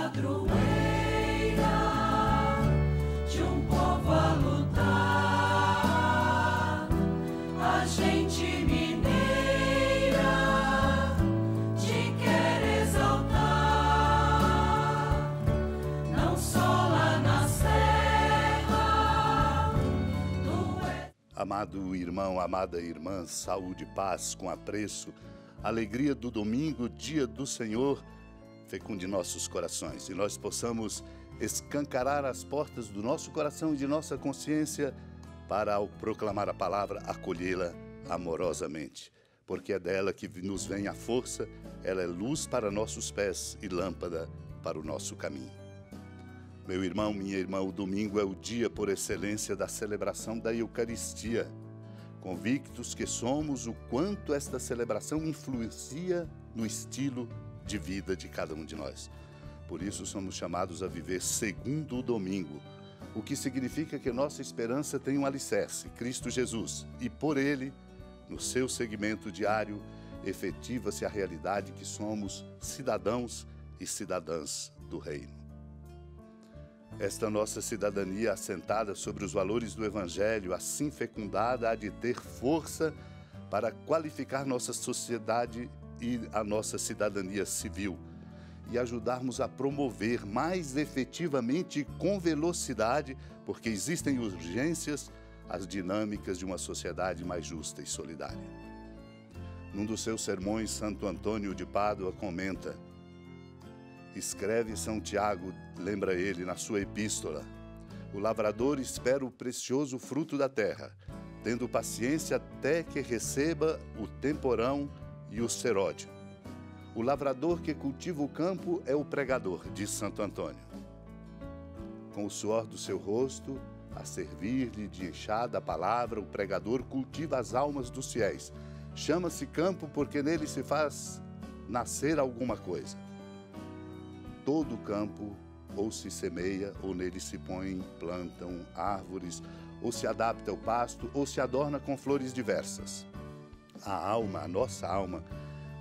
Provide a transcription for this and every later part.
padroeira de um povo a lutar, a gente mineira te quer exaltar, não só lá na serra. Amado irmão, amada irmã, saúde e paz com apreço, alegria do domingo, dia do Senhor, fecunde nossos corações e nós possamos escancarar as portas do nosso coração e de nossa consciência para, ao proclamar a palavra, acolhê-la amorosamente, porque é dela que nos vem a força, ela é luz para nossos pés e lâmpada para o nosso caminho. Meu irmão, minha irmã, o domingo é o dia por excelência da celebração da Eucaristia. Convictos que somos o quanto esta celebração influencia no estilo de vida de cada um de nós. Por isso somos chamados a viver segundo o domingo, o que significa que nossa esperança tem um alicerce, Cristo Jesus, e por Ele, no seu seguimento diário, efetiva-se a realidade que somos cidadãos e cidadãs do Reino. Esta nossa cidadania assentada sobre os valores do Evangelho, assim fecundada, há de ter força para qualificar nossa sociedade e a nossa cidadania civil e ajudarmos a promover mais efetivamente e com velocidade, porque existem urgências, as dinâmicas de uma sociedade mais justa e solidária. Num dos seus sermões, Santo Antônio de Pádua comenta: escreve São Tiago, lembra ele na sua epístola: o lavrador espera o precioso fruto da terra, tendo paciência até que receba o temporão e o seródio. O lavrador que cultiva o campo é o pregador, diz Santo Antônio. Com o suor do seu rosto, a servir-lhe de enxada a palavra, o pregador cultiva as almas dos fiéis. Chama-se campo porque nele se faz nascer alguma coisa. Todo o campo ou se semeia, ou nele se põem, plantam árvores, ou se adapta ao pasto, ou se adorna com flores diversas. A alma, a nossa alma,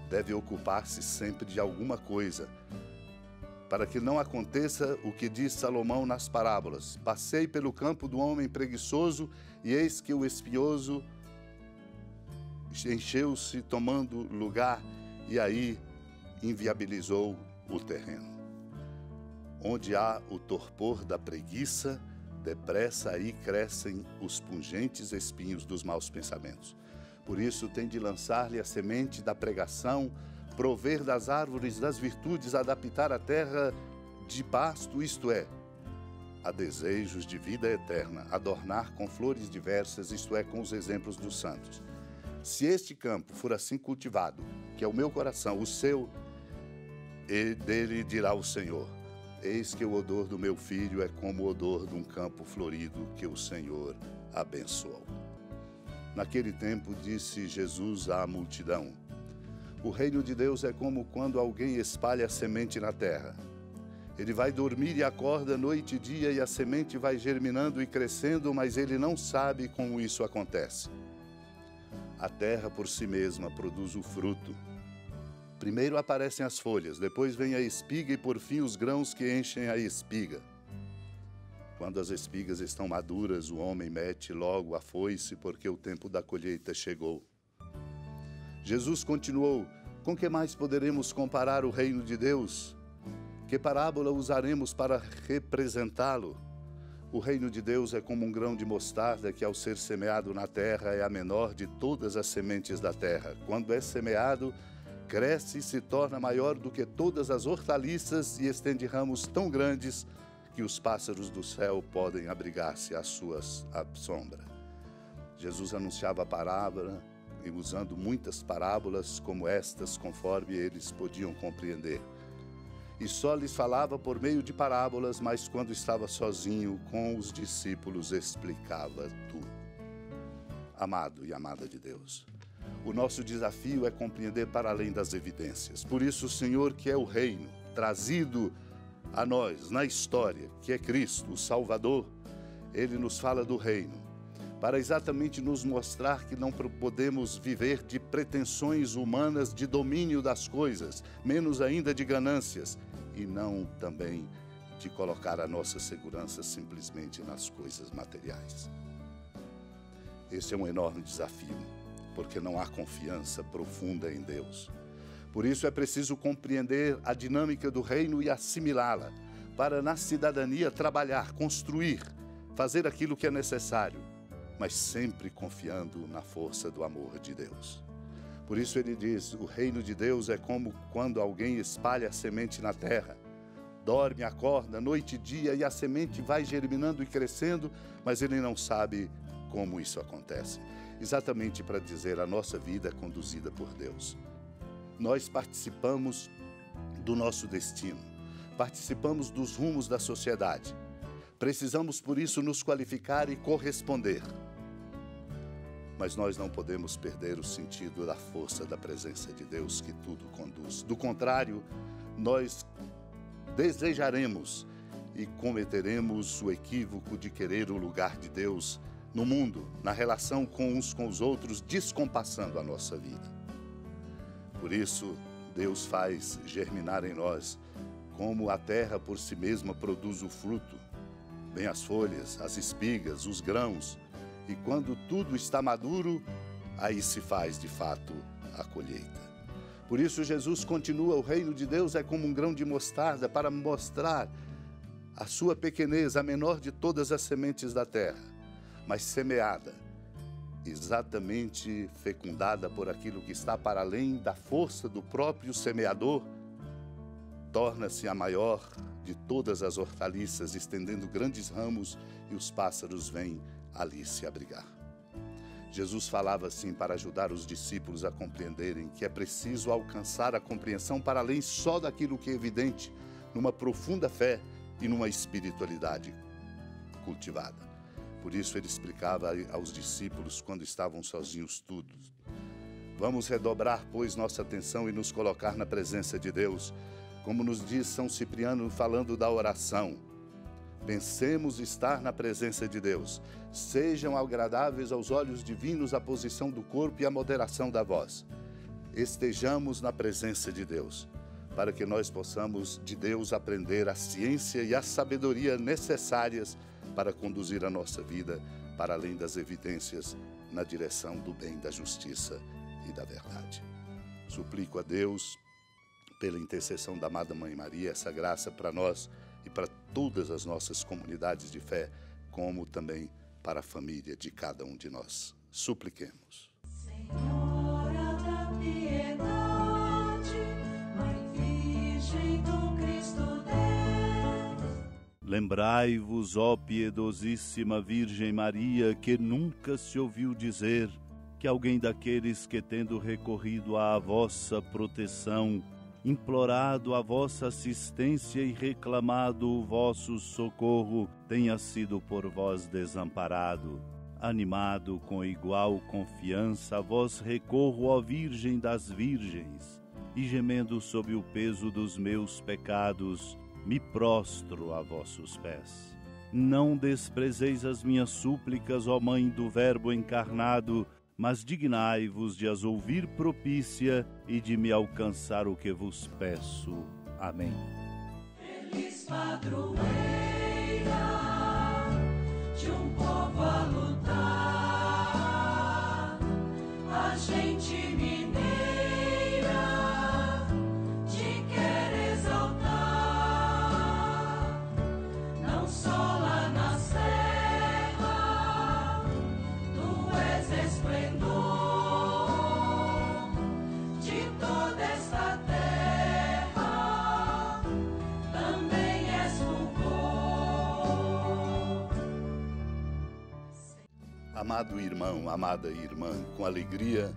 deve ocupar-se sempre de alguma coisa, para que não aconteça o que diz Salomão nas parábolas: passei pelo campo do homem preguiçoso, e eis que o espinhoso encheu-se tomando lugar, e aí inviabilizou o terreno. Onde há o torpor da preguiça, depressa aí crescem os pungentes espinhos dos maus pensamentos. Por isso tem de lançar-lhe a semente da pregação, prover das árvores das virtudes, adaptar a terra de pasto, isto é, a desejos de vida eterna, adornar com flores diversas, isto é, com os exemplos dos santos. Se este campo for assim cultivado, que é o meu coração, o seu, e dele dirá o Senhor: eis que o odor do meu filho é como o odor de um campo florido que o Senhor abençoou. Naquele tempo disse Jesus à multidão: o reino de Deus é como quando alguém espalha a semente na terra. Ele vai dormir e acorda noite e dia, e a semente vai germinando e crescendo, mas ele não sabe como isso acontece. A terra por si mesma produz o fruto. Primeiro aparecem as folhas, depois vem a espiga e por fim os grãos que enchem a espiga. Quando as espigas estão maduras, o homem mete logo a foice, porque o tempo da colheita chegou. Jesus continuou: com que mais poderemos comparar o reino de Deus? Que parábola usaremos para representá-lo? O reino de Deus é como um grão de mostarda que, ao ser semeado na terra, é a menor de todas as sementes da terra. Quando é semeado, cresce e se torna maior do que todas as hortaliças e estende ramos tão grandes que os pássaros do céu podem abrigar-se à sua sombra. Jesus anunciava a parábola e usando muitas parábolas como estas, conforme eles podiam compreender. E só lhes falava por meio de parábolas, mas quando estava sozinho com os discípulos explicava tudo. Amado e amada de Deus, o nosso desafio é compreender para além das evidências. Por isso, o Senhor, que é o reino, trazido a nós na história, que é Cristo, o Salvador, Ele nos fala do reino, para exatamente nos mostrar que não podemos viver de pretensões humanas de domínio das coisas, menos ainda de ganâncias, e não também de colocar a nossa segurança simplesmente nas coisas materiais. Esse é um enorme desafio, porque não há confiança profunda em Deus. Por isso é preciso compreender a dinâmica do reino e assimilá-la, para na cidadania trabalhar, construir, fazer aquilo que é necessário, mas sempre confiando na força do amor de Deus. Por isso ele diz, o reino de Deus é como quando alguém espalha a semente na terra. Dorme, acorda, noite e dia, e a semente vai germinando e crescendo, mas ele não sabe como isso acontece. Exatamente para dizer, a nossa vida é conduzida por Deus. Nós participamos do nosso destino, participamos dos rumos da sociedade. Precisamos, por isso, nos qualificar e corresponder. Mas nós não podemos perder o sentido da força da presença de Deus que tudo conduz. Do contrário, nós desejaremos e cometeremos o equívoco de querer o lugar de Deus no mundo, na relação com uns com os outros, descompassando a nossa vida. Por isso, Deus faz germinar em nós, como a terra por si mesma produz o fruto, bem as folhas, as espigas, os grãos, e quando tudo está maduro, aí se faz de fato a colheita. Por isso Jesus continua, o reino de Deus é como um grão de mostarda para mostrar a sua pequenez, a menor de todas as sementes da terra, mas semeada, exatamente fecundada por aquilo que está para além da força do próprio semeador, torna-se a maior de todas as hortaliças, estendendo grandes ramos, e os pássaros vêm ali se abrigar. Jesus falava assim para ajudar os discípulos a compreenderem que é preciso alcançar a compreensão para além só daquilo que é evidente, numa profunda fé e numa espiritualidade cultivada. Por isso ele explicava aos discípulos quando estavam sozinhos tudo. Vamos redobrar, pois, nossa atenção e nos colocar na presença de Deus, como nos diz São Cipriano falando da oração. Pensemos estar na presença de Deus. Sejam agradáveis aos olhos divinos a posição do corpo e a moderação da voz. Estejamos na presença de Deus, para que nós possamos de Deus aprender a ciência e a sabedoria necessárias para conduzir a nossa vida para além das evidências na direção do bem, da justiça e da verdade. Suplico a Deus, pela intercessão da amada Mãe Maria, essa graça para nós e para todas as nossas comunidades de fé, como também para a família de cada um de nós. Supliquemos. Senhora da piedade, Mãe Virgem do Cristo Deus. Lembrai-vos, ó piedosíssima Virgem Maria, que nunca se ouviu dizer que alguém daqueles que, tendo recorrido à vossa proteção, implorado a vossa assistência e reclamado o vosso socorro, tenha sido por vós desamparado. Animado com igual confiança, a vós recorro, ó Virgem das Virgens, e gemendo sob o peso dos meus pecados, me prostro a vossos pés. Não desprezeis as minhas súplicas, ó Mãe do Verbo encarnado, mas dignai-vos de as ouvir propícia e de me alcançar o que vos peço. Amém. Feliz padroeira de um povo a lutar, a gente mineira te quer exaltar, não só lá na serra, tu és esplendor de toda esta terra, também és fulgor. Amado irmão, amada irmã, com alegria,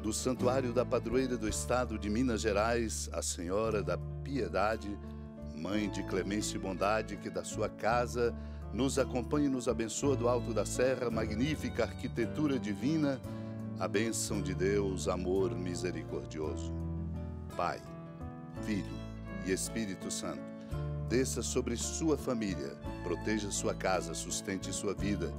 do Santuário da Padroeira do Estado de Minas Gerais, a Senhora da Piedade, Mãe de clemência e bondade, que da sua casa nos acompanha e nos abençoa do alto da serra, magnífica arquitetura divina, a bênção de Deus, amor misericordioso. Pai, Filho e Espírito Santo, desça sobre sua família, proteja sua casa, sustente sua vida,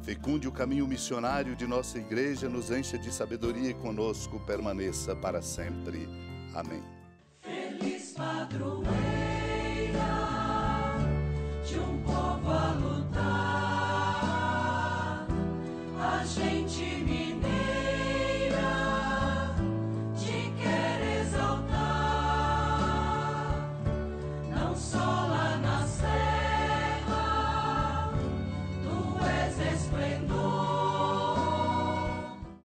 Fecunde o caminho missionário de nossa igreja, nos encha de sabedoria e conosco permaneça para sempre. Amém. Feliz padroeiro.